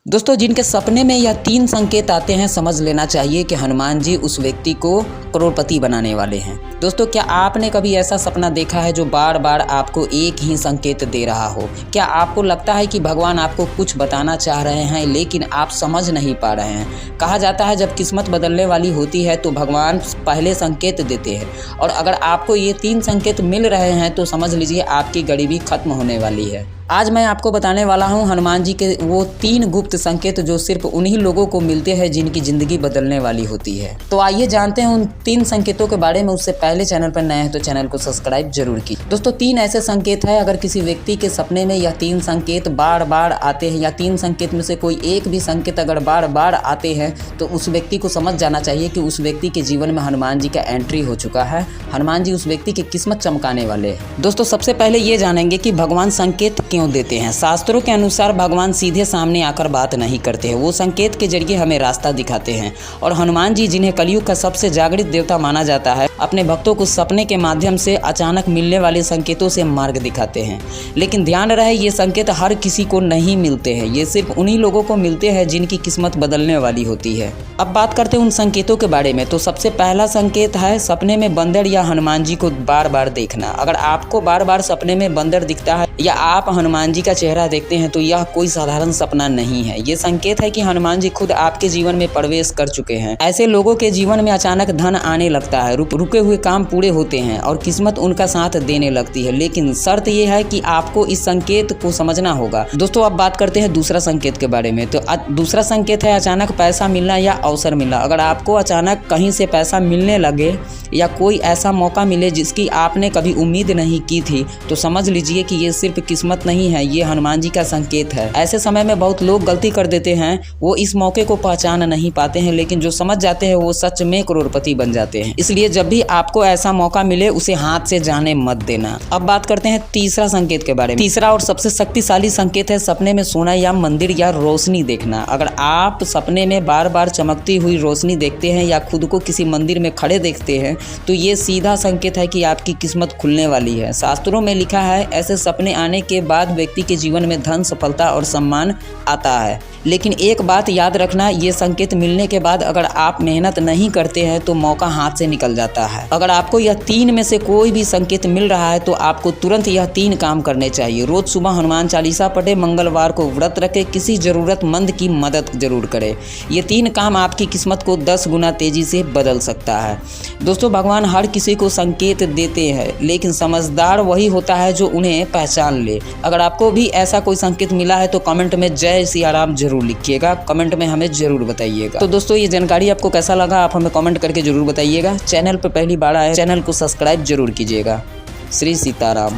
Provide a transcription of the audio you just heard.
दोस्तों, जिनके सपने में यह 3 संकेत आते हैं, समझ लेना चाहिए कि हनुमान जी उस व्यक्ति को करोड़पति बनाने वाले हैं। दोस्तों, क्या आपने कभी ऐसा सपना देखा है जो बार बार आपको एक ही संकेत दे रहा हो? क्या आपको लगता है कि भगवान आपको कुछ बताना चाह रहे हैं लेकिन आप समझ नहीं पा रहे हैं? कहा जाता है जब किस्मत बदलने वाली होती है तो भगवान पहले संकेत देते हैं, और अगर आपको ये 3 संकेत मिल रहे हैं तो समझ लीजिए आपकी गरीबी खत्म होने वाली है। आज मैं आपको बताने वाला हूं हनुमान जी के वो 3 गुप्त संकेत जो सिर्फ उन्हीं लोगों को मिलते हैं जिनकी ज़िंदगी बदलने वाली होती है। तो आइए जानते हैं उन 3 संकेतों के बारे में। उससे पहले चैनल पर नए हैं तो चैनल को सब्सक्राइब जरूर कीजिए। दोस्तों, 3 ऐसे संकेत हैं, अगर किसी व्यक्ति के सपने में यह 3 संकेत बार बार आते हैं या 3 संकेत में से कोई एक भी संकेत अगर बार बार आते हैं तो उस व्यक्ति को समझ जाना चाहिए कि उस व्यक्ति के जीवन में हनुमान जी का एंट्री हो चुका है। हनुमान जी उस व्यक्ति की किस्मत चमकाने वाले हैं। दोस्तों, सबसे पहले ये जानेंगे कि भगवान संकेत क्यों देते हैं। शास्त्रों के अनुसार भगवान सीधे सामने आकर बात नहीं करते हैं, वो संकेत के जरिए हमें रास्ता दिखाते हैं। और हनुमान जी, जिन्हें कलयुग का सबसे जागृत देवता माना जाता है, अपने भक्तों को सपने के माध्यम से अचानक मिलने वाले संकेतों से मार्ग दिखाते हैं। लेकिन ध्यान रहे, ये संकेत हर किसी को नहीं मिलते हैं, ये सिर्फ उन्हीं लोगों को मिलते हैं जिनकी किस्मत बदलने वाली होती है। अब बात करते हैं उन संकेतों के बारे में। तो सबसे पहला संकेत है सपने में बंदर या हनुमान जी को बार बार देखना। अगर आपको बार बार सपने में बंदर दिखता है या आप हनुमान जी का चेहरा देखते हैं तो यह कोई साधारण सपना नहीं है। ये संकेत है कि हनुमान जी खुद आपके जीवन में प्रवेश कर चुके हैं। ऐसे लोगों के जीवन में अचानक धन आने लगता है, रुके हुए काम पूरे होते हैं और किस्मत उनका साथ देने लगती है। लेकिन शर्त यह है कि आपको इस संकेत को समझना होगा। दोस्तों, अब बात करते हैं दूसरा संकेत के बारे में। तो दूसरा संकेत है अचानक पैसा मिलना या अवसर मिलना। अगर आपको अचानक कहीं से पैसा मिलने लगे या कोई ऐसा मौका मिले जिसकी आपने कभी उम्मीद नहीं की थी तो समझ लीजिए कि ये सिर्फ किस्मत नहीं है, ये हनुमान जी का संकेत है। ऐसे समय में बहुत लोग गलती कर देते हैं, वो इस मौके को पहचान नहीं पाते हैं, लेकिन जो समझ जाते हैं वो सच में करोड़पति बन जाते हैं। इसलिए जब भी आपको ऐसा मौका मिले उसे हाथ से जाने मत देना। अब बात करते हैं तीसरा संकेत के बारे में। तीसरा और सबसे शक्तिशाली संकेत है सपने में सोना या मंदिर या रोशनी देखना। अगर आप सपने में बार बार चमकती हुई रोशनी देखते हैं या खुद को किसी मंदिर में खड़े देखते हैं तो ये सीधा संकेत है कि आपकी किस्मत खुलने वाली है। शास्त्रों में लिखा है ऐसे सपने आने के बाद व्यक्ति के जीवन में धन, सफलता और सम्मान आता है। लेकिन एक बात याद रखना, ये संकेत मिलने के बाद अगर आप मेहनत नहीं करते हैं तो मौका हाथ से निकल जाता है। अगर आपको यह 3 में से कोई भी संकेत मिल रहा है तो आपको तुरंत यह 3 काम करने चाहिए। रोज सुबह हनुमान चालीसा पढ़े, मंगलवार को व्रत रखे, किसी जरूरतमंद की मदद जरूर करें। ये 3 काम आपकी किस्मत को 10 गुना तेजी से बदल सकता है। दोस्तों, भगवान हर किसी को संकेत देते हैं, लेकिन समझदार वही होता है जो उन्हें पहचान ले। अगर आपको भी ऐसा कोई संकेत मिला है तो कमेंट में जय सिया राम जरूर लिखिएगा, कमेंट में हमें जरूर बताइएगा। तो दोस्तों, ये जानकारी आपको कैसा लगा आप हमें कमेंट करके जरूर बताइएगा। चैनल पर पहली बार आए, चैनल को सब्सक्राइब जरूर कीजिएगा। श्री सीताराम।